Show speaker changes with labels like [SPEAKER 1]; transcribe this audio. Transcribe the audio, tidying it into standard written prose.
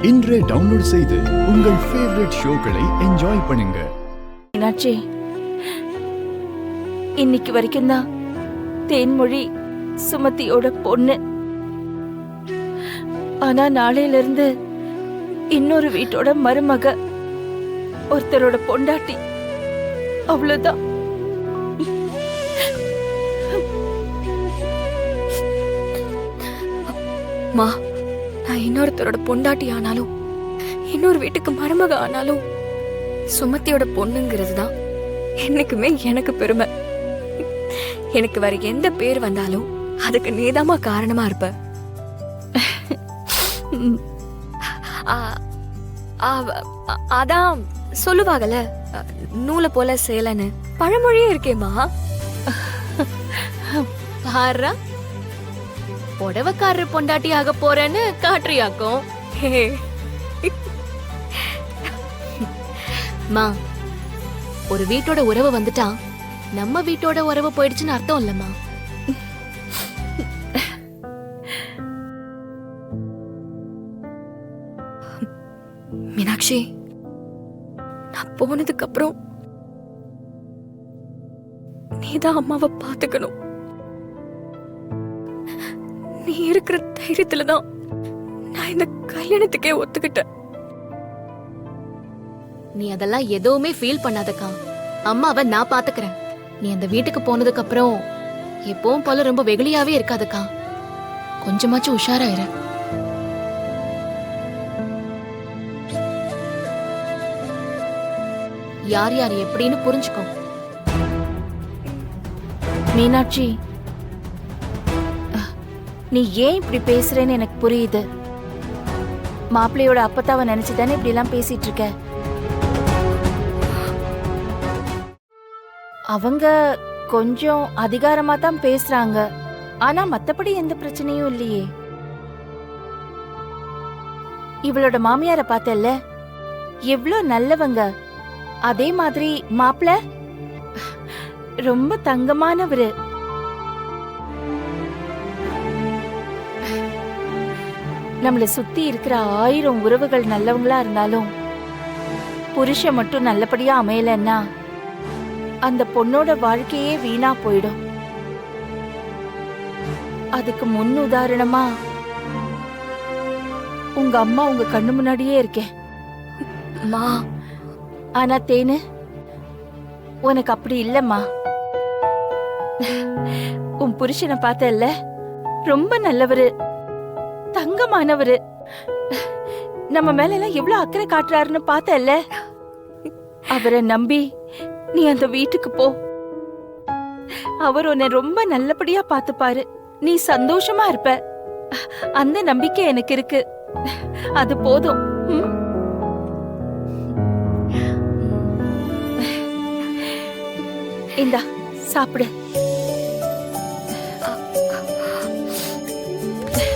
[SPEAKER 1] இன்றே டவுன்லோட் செய்து உங்கள் ஃபேவரட் ஷோக்களை என்ஜாய் பண்ணுங்க.
[SPEAKER 2] மீனாட்சி, இன்னைக்கு வரைக்கும் தான் தேன்மொழி சுமதியோட பொண்ணு. ஆனா நாளையில இருந்து இன்னொரு வீட்டோட மருமக, ஒருத்தரோட பொண்டாட்டி. அவ்வளவுதான்.
[SPEAKER 3] மா, நான் இன்னொருத்தரோட பொண்டாட்டி ஆனாலும் இன்னொரு வீட்டுக்கு மருமக ஆனாலும் சுமதியோட பொண்ணுங்கிறது தான் என்னைக்குமே எனக்கு பெருமை. எனக்கு வேற எந்த பேர் வந்தாலும் அதுக்கு நீதாமா காரணமா இருப்ப. அதான் சொல்லுவாங்கல்ல, நூலை போல சேலன்னு பழமொழியே இருக்கேமா.
[SPEAKER 4] பாரா, புடவைக்காரர் பொண்டாட்டி ஆக போறேன்னு காட்டுறியாக்கும். மா, ஒரு வீட்டோட உறவு வந்துட்டா நம்ம வீட்டோட உறவு போயிடுச்சுன்னு அர்த்தம் இல்லம்மா.
[SPEAKER 3] மீனாட்சி, நான் போனதுக்கு அப்புறம் நீதான் அம்மாவை பாத்துக்கணும். நீ இருக்கிற தைரியத்துலதான் நான் இந்த கல்யாணத்துக்கே ஒத்துக்கிட்டேன்.
[SPEAKER 4] நீ அதெல்லாம் எதுவுமே ஃபீல் பண்ணாதக்கா. அம்மாவை நான் பாத்துக்கிறேன். நீ அந்த வீட்டுக்கு போனதுக்கு அப்புறம் எப்பவும் போல ரொம்ப வெகுளியாவே இருக்காதக்கா. கொஞ்சமாச்சும் உஷாராயிரு. யார் யார் எப்படின்னு புரிஞ்சுக்கோ.
[SPEAKER 2] மீனாட்சி, நீ ஏன் இப்படி பேசுறேன்னு எனக்கு புரியுது. மாப்பிள்ளையோட அப்பத்தாவை நினைச்சுதானே இப்படி எல்லாம் பேசிட்டு இருக்க. அவங்க கொஞ்சம் அதிகாரமா தான் பேசுறாங்க. ஆனா மத்தபடி எந்த பிரச்சனையும் இல்லையே. இவளோட மாமியார பார்த்தல்ல, எவ்ளோ நல்லவங்க. அதே மாதிரி மாப்பிள்ள ரொம்ப தங்கமானவரு. நம்மள சுத்தி இருக்கிற 1000 உறவுகள் நல்லவங்களா இருந்தாலும் புருஷன் மட்டும் நல்லபடியா அமையலன்னா அந்த பொண்ணோட வாழ்க்கையே வீணா போயிடும். அதுக்கு முன் உதாரணமா உங்க அம்மா உங்க கண்ணு முன்னாடியே இருக்கேன்.
[SPEAKER 3] மா,
[SPEAKER 2] ஆனா தேனு, உனக்கு அப்படி இல்லம்மா. உன் புருஷனை பார்த்தல்ல, ரொம்ப நல்லவரு, தங்கமானவரு. நம்ம மேல எல்லாம் எவ்வளவு அக்கறை காட்டுறாருன்னு பார்த்தல்ல. அவரை நம்பி நீ அந்த வீட்டுக்கு போ. அவர் உன்னை ரொம்ப நல்லபடியா பாத்துப்பாரு. நீ சந்தோஷமா இருப்ப. அந்த நம்பிக்கை எனக்கு இருக்கு. அது போதும். இந்தா சாப்பிடு.